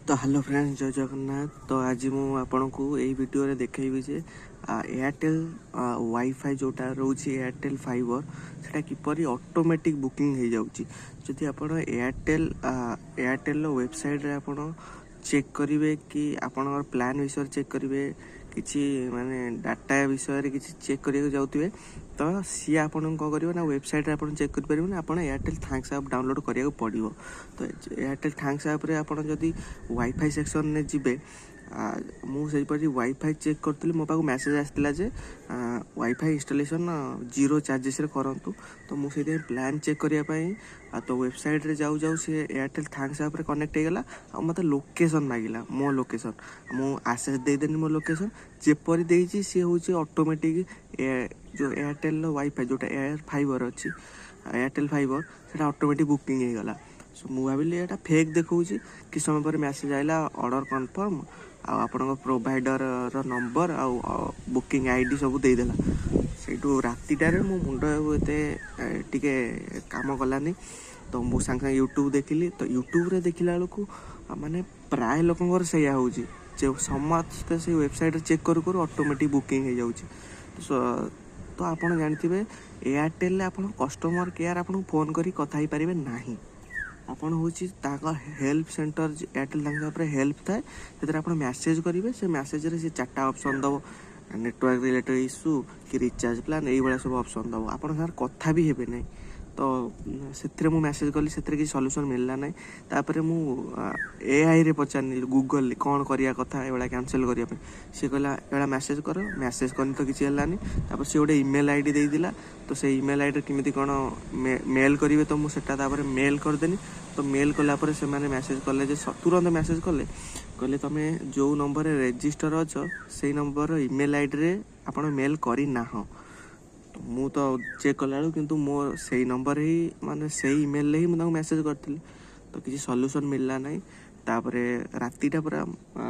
तो hello friends, जय जगन्नाथ। तो आज मुझे आपन को यही वीडियो रे देखैबी जे एयरटेल वाईफाई जोटा रोची एयरटेल फाइबर सेटा किपरि ऑटोमेटिक बुकिंग हो जाउची। जदि आपन एयरटेल वेबसाइट रे आपन चेक करिवे कि आपन प्लान विषय चेक करिवे किसी माने डाटा विषय किसी चेक करिया जाउतिवे तो सी आपन को करियो ना वेबसाइट रे आपन चेक कर परिबो ना आपन एयरटेल थैंक्स ऐप डाउनलोड करिया पड़िबो। तो एयरटेल थैंक्स ऐप रे आपन जदि वाईफाई सेक्शन ने जिबे मुझे वाईफाई चेक करी मो पाक मैसेज आसाला जे वाईफाई इंस्टॉलेशन 0 चार्जेस रे करंतु। तो मुझे प्लान चेक करने तो वेबसाइट रे जाऊ जाऊ से एयरटेल थैंक्स ऐप रे कनेक्ट होगला आ मत लोकेशन मागिला मो लोकेशन मु आसेस देदेनी मो लोकेशन जेपरी देइची सी होची ऑटोमेटिक जो एयरटेल वाईफाई जोटा एयर फाइबर अच्छी एयरटेल फाइबर सेटा ऑटोमेटिक बुकिंग होगला। सो मु भाविली एटा फेक देखौची कि समय पर मैसेज आइला ऑर्डर कन्फर्म आपण प्रोवाइडर नंबर आ बुकिंग आईडी सब दे देला। सेठू रातिटारे मो मुंड एते टिके काम कलानी। तो मु संगे यूट्यूब देखिली तो यूट्यूब रे देखिला बेलू माने प्राय लोकंर सैया होची जे समस्त से वेबसाइट चेक करू करू ऑटोमेटिक बुकिंग हो जाउची। तो आपण जानथिबे एयरटेल आपण कस्टमर केयर आपण फोन करी कथा ही परिबे नाही। आपन होची ताका हेल्प सेंटर एयरटेल तांका पर हेल्प थाए तेरे आपन मैसेज करिवे से मैसेज रे से चारटा ऑप्शन दबो नेटवर्क रिलेटेड इश्यू कि रिचार्ज प्लान एई बळा सब ऑप्शन दबो आपन घर कथा भी हेबे नै। तो सेथरे मु मैसेज कली सेथरे की सॉल्यूशन मिलला नै। तापरे मु एआई रे पचारनी गूगल कोन करिया कथा एबळा कैंसिल करिया पे से कहला एबळा मैसेज करो मैसेज करनी तो किछि हलानी। तापर से ओडे ईमेल आईडी दे दिला तो से ईमेल आईडी किमिति कोन मेल करिवे तो मु सेटा तापर मेल कर देनी। तो मेल कला पर से माने मैसेज कले जे तुरंत मैसेज कले कहले तमे जो नंबर रे रजिस्टर अछ सेई नंबर ईमेल आईडी रे आपण मेल करी ना हो। तो मु तो चेक कला किंतु मो सेई नंबर ही माने सेई ईमेल ही मु मैसेज करथिली तो किसी सॉल्यूशन मिलला नै। तापरे रातिटा पूरा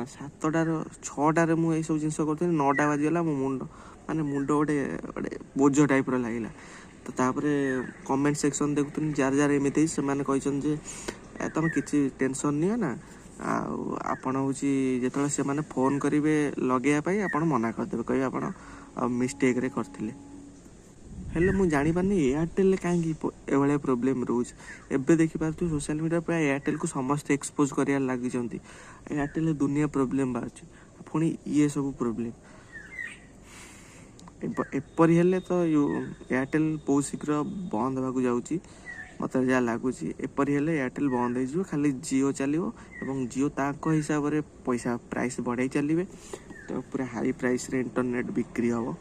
7टार 6टारे मु ए सब जिंस करथिली 9टा बाजिगला मो मुंड गोटे बोझ टाइप रो लागिला। तो तापरे कमेंट सेक्शन देखुथुन जार जार एमिति से माने कहछन जे तम किछि टेंशन नियो ना आपण होची जेतले से माने फोन करिवे लगेया पई आपण मना कर देबे कहबे आपण मिस्टेक रे करथिले। हेलो मु जानी पानी एयरटेल कहीं एभले प्रोब्लेम रोज एबे देखि पारतु सोशल मीडिया पे एयरटेल को समस्त एक्सपोज करिया लागि जंती एयरटेल दुनिया प्रोब्लेम बारछि पुणी ये सब प्रोब्लेम एपरी हेले तो एयरटेल बहुत शीघ्र बंद होगा जाऊँगी मत जहाँ लगुच एपरी हेले एयरटेल बंद हो खाली जियो चलो एवं जियो ताक हिसाब से पैसा प्राइस बढ़ाई चलिए तो पूरा हाई प्राइस रे इंटरनेट बिक्री हम।